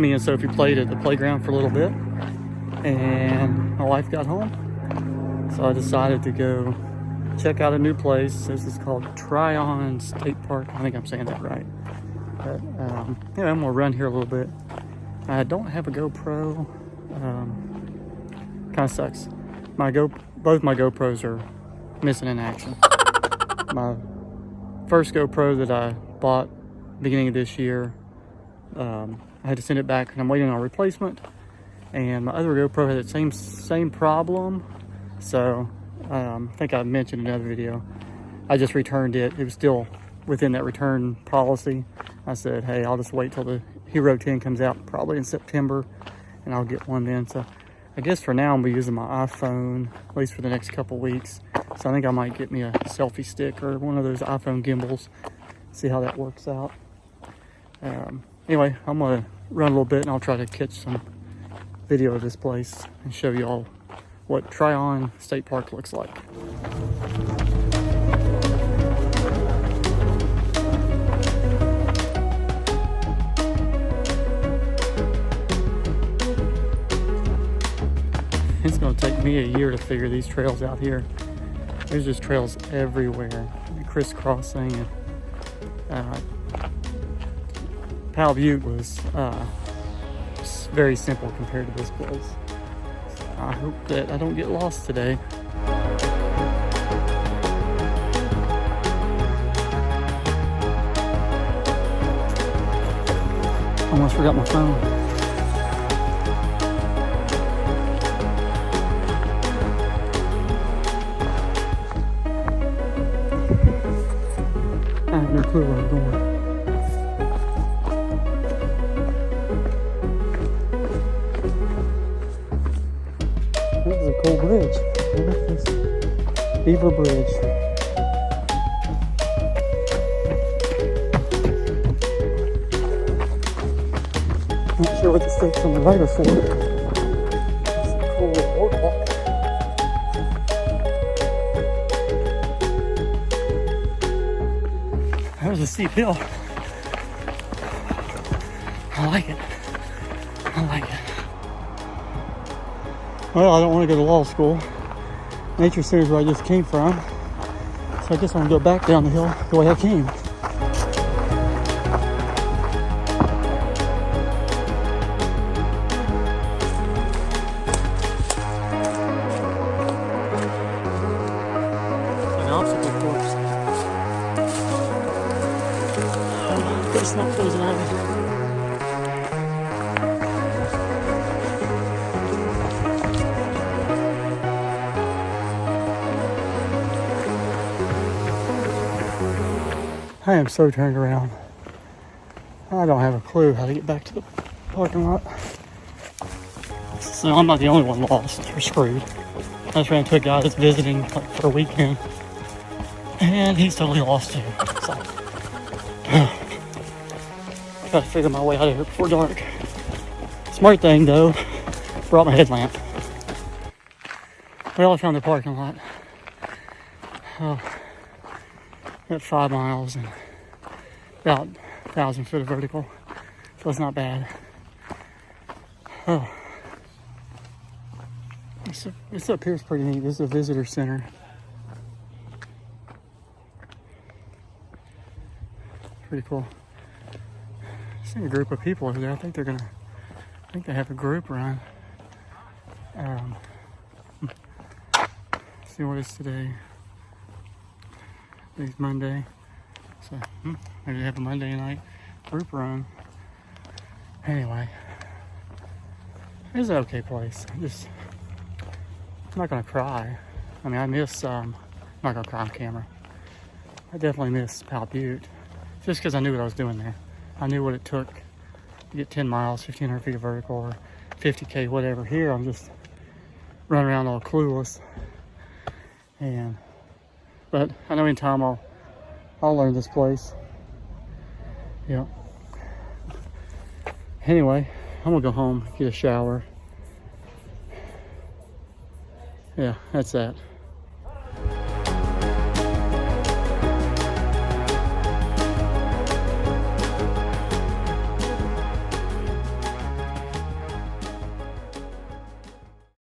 Me and Sophie played at the playground for a little bit, and my wife got home, so I decided to go check out a new place. This is called Tryon State Park. I think I'm saying that right. But yeah, I'm gonna run here a little bit. I don't have a GoPro. Kind of sucks. Both my GoPros are missing in action. My first GoPro that I bought beginning of this year, I had to send it back and I'm waiting on a replacement, and my other GoPro had the same problem, so I think I mentioned in another video, I just returned it. It was still within that return policy. I said, hey, I'll just wait till the Hero 10 comes out probably in September and I'll get one then. So I guess for now I'm gonna be using my iPhone at least for the next couple weeks. So I think I might get me a selfie stick or one of those iPhone gimbals, see how that works out. Anyway, I'm gonna run a little bit and I'll try to catch some video of this place and show you all what Tryon State Park looks like. It's gonna take me a year to figure these trails out here. There's just trails everywhere, crisscrossing, and Powell Butte was very simple compared to this place. So I hope that I don't get lost today. Almost forgot my phone. I have no clue where I'm going. This is a cool bridge. Look at this Beaver Bridge. Not sure what the stakes on the right are for. It's a cool little boardwalk. That was a steep hill. I like it. I like it. Well, I don't want to go to law school. Nature Center is where I just came from. So I guess I'm going to go back down the hill the way I came. An obstacle course. It's not closing either. I am so turned around. I don't have a clue how to get back to the parking lot. So I'm not the only one lost or screwed. I just ran into a guy that's visiting like for a weekend, and he's totally lost too. So gotta figure my way out of here before dark. Smart thing though, brought my headlamp. Well, I found the parking lot. Oh. Got 5 miles and about 1,000 foot of vertical, so it's not bad. Oh, this up here is pretty neat. This is a visitor center. Pretty cool. I see a group of people over there. I think they have a group run. See what it's today. It's Monday, so maybe they have a Monday night group run. Anyway, it's an okay place. I'm not gonna cry. I mean, I miss, I'm not gonna cry on camera. I definitely miss Powell Butte, just because I knew what I was doing there. I knew what it took to get 10 miles, 1,500 feet of vertical, or 50K, whatever. Here, I'm just running around all clueless. But I know in time I'll learn this place. Yeah. Anyway, I'm gonna go home, get a shower. Yeah, that's that.